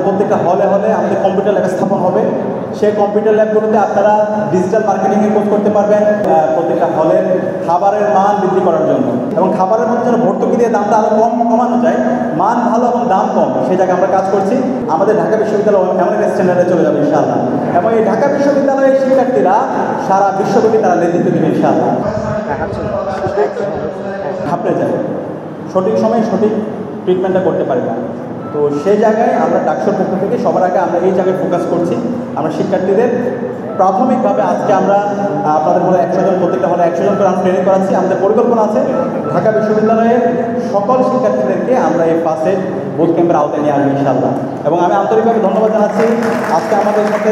প্রত্যেকটা হলে হলে আমাদের কম্পিউটার ল্যাব স্থাপন হবে। সেই কম্পিউটার ল্যাবগুলোতে আপনারা ডিজিটাল মার্কেটিংয়ের কোর্স করতে পারবেন প্রত্যেকটা হলের খাবারের মান বৃদ্ধি করার জন্য, এবং খাবারের মধ্যে যেন ভর্তুকি দিয়ে দামটা আরও কমানো যায়, মান ভালো এবং দাম কম, সেই জায়গায় আমরা কাজ করছি। আমাদের ঢাকা বিশ্ববিদ্যালয় এমন একটা স্ট্যান্ডার্ডে চলে যাবে ইনশাআল্লাহ, এবং এই ঢাকা বিশ্ববিদ্যালয়ের শিক্ষার্থীরা সারা বিশ্বব্যাপী তারা নেতৃত্ব দেবে ইনশাআল্লাহ। ঘাবড়ে যায়, সঠিক সময়ে সঠিক ট্রিটমেন্টটা করতে পারি না। তো সেই জায়গায় আমরা ডাকসুর পক্ষ থেকে সবার আগে আমরা এই জায়গায় ফোকাস করছি। আমরা শিক্ষার্থীদের প্রাথমিকভাবে আজকে আমরা আপনাদের হলে 100 জন, প্রত্যেকটা হলে 100 জন করে আমরা ট্রেনিং করাচ্ছি। আমাদের পরিকল্পনা আছে ঢাকা বিশ্ববিদ্যালয়ের সকল শিক্ষার্থীদেরকে আমরা এই ফার্স্ট বুথ ক্যাম্পের আওতায় নিয়ে আসবো ইনশাআল্লাহ। এবং আমি আন্তরিকভাবে ধন্যবাদ জানাচ্ছি আজকে আমাদের সাথে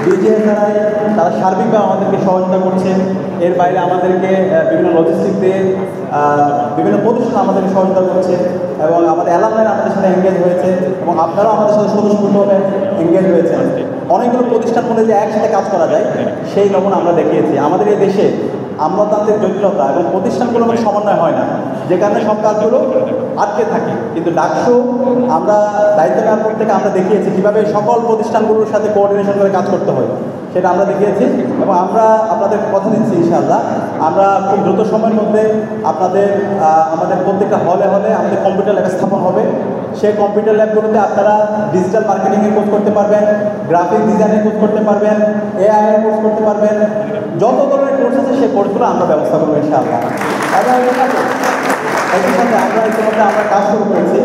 বিজিএসআরআই, তারা সার্বিকভাবে আমাদেরকে সহযোগিতা করছে। এর বাইরে আমাদেরকে বিভিন্ন লজিস্টিক দিয়ে বিভিন্ন প্রতিষ্ঠান আমাদেরকে সহযোগিতা করছে, এবং আমাদের অ্যালামনাইরা আমাদের সাথে এঙ্গেজ হয়েছে, এবং আপনারাও আমাদের সাথে স্বতঃস্ফূর্তভাবে এঙ্গেজ হয়েছেন। অনেকগুলো প্রতিষ্ঠান মনে যে একসাথে কাজ করা যায়, সেই নমুনা আমরা দেখিয়েছি। আমাদের এই দেশে আমলাতান্ত্রিক জটিলতা এবং প্রতিষ্ঠানগুলো মধ্যে সমন্বয় হয় না, যে কারণে সব কাজগুলো আটকে থাকে। কিন্তু ডাকসু আমরা দায়িত্ব নেওয়ার পর থেকে আমরা দেখিয়েছি কীভাবে সকল প্রতিষ্ঠানগুলোর সাথে কোঅর্ডিনেশন করে কাজ করতে হয়, সেটা আমরা দেখিয়েছি। এবং আমরা আপনাদের কথা দিচ্ছি ইনশাআল্লাহ আমরা খুব দ্রুত সময়ের মধ্যে আমাদের প্রত্যেকটা হলে হলে আমাদের কম্পিউটার ল্যাব স্থাপন হবে। সেই কম্পিউটার ল্যাবগুলোতে আপনারা ডিজিটাল মার্কেটিংয়ের কোর্স করতে পারবেন, গ্রাফিক ডিজাইনের কোর্স করতে পারবেন, এআই এর কোর্স করতে পারবেন, যত ধরনের কোর্স আছে সেই কোর্সগুলো আমরা ব্যবস্থা করবো ইনশাআল্লাহ। এবং একই সাথে আমরা ইতিমধ্যে আমরা কাজ শুরু করেছি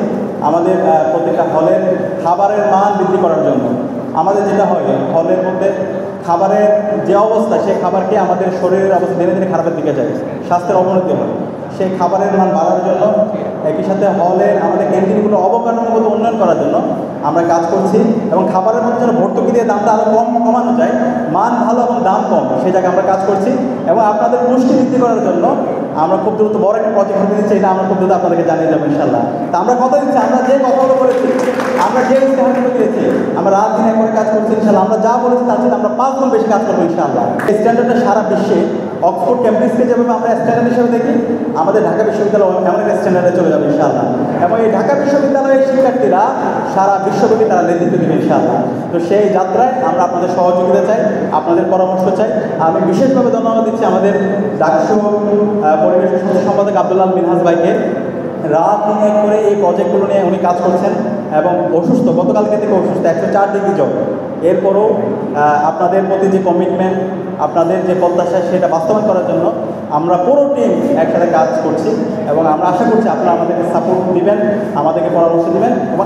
আমাদের প্রত্যেকটা হলের খাবারের মান বৃদ্ধি করার জন্য। আমাদের যেটা হয় হলের মধ্যে খাবারের যে অবস্থা, সেই খাবারকে আমাদের শরীরের অবস্থা দিনে দিনে খারাপের দিকে যায়, স্বাস্থ্যের অবনতি হয়। সেই খাবারের মান বাড়ানোর জন্য, একই সাথে হলের আমাদের ক্যান্টিনগুলো অবকাঠামোগত উন্নয়ন করার জন্য আমরা কাজ করছি, এবং খাবারের মধ্যে যেন ভর্তুকি দিয়ে দামটা আরও কমানো যায়, মান ভালো এবং দাম কম, সেই জায়গায় আমরা কাজ করছি। এবং আপনাদের পুষ্টি বৃদ্ধি করার জন্য আমরা খুব দ্রুত বড় একটা প্রজেক্ট হাতে দিচ্ছি, এটা আমরা খুব দ্রুত আপনাদেরকে জানিয়ে দেবো ইনশাআল্লাহ। তা আমরা কথা দিচ্ছি, আমরা যে কথাগুলো বলেছি, আমরা যে ইস্তেহারগুলো দিয়েছি, আমরা রাত দিন এক করে কাজ করছি ইনশাআল্লাহ। আমরা যা বলেছি তার সাথে আমরা 5 গুণ বেশি কাজ করবো ইনশাআল্লাহ। এই স্ট্যান্ডার্ডটা সারা বিশ্বে অক্সফোর্ড ক্যাম্পাসকে যেভাবে আমরা স্ট্যান্ডার্ড হিসেবে দেখি, আমাদের ঢাকা বিশ্ববিদ্যালয় এমন একটা স্ট্যান্ডার্ডে চলে যাবে ইনশাআল্লাহ। এবং এই ঢাকা বিশ্ববিদ্যালয়ের শিক্ষার্থীরা সারা বিশ্বব্যাপী তারা নেতৃত্ব দেবে ইনশাআল্লাহ। তো সেই যাত্রায় আমরা আপনাদের সহযোগিতা চাই, আপনাদের পরামর্শ চাই। আমি বিশেষভাবে ধন্যবাদ দিচ্ছি আমাদের ডাকসু পরিবেশ সম্পাদক আব্দুল্লাহ মিনহাজ ভাইকে। রাত দিন এক করে এই প্রজেক্টগুলো নিয়ে উনি কাজ করছেন, এবং অসুস্থ, গতকালকে থেকে অসুস্থ, 104 ডিগ্রি জ্বর। এরপরও আপনাদের প্রতি যে কমিটমেন্ট, আপনাদের যে প্রত্যাশা, সেটা বাস্তবায়ন করার জন্য আমরা পুরো টিম একসাথে কাজ করছি, এবং আমরা আশা করছি আপনারা আমাদেরকে সাপোর্ট দিবেন, আমাদেরকে পরামর্শ দিবেন। এবং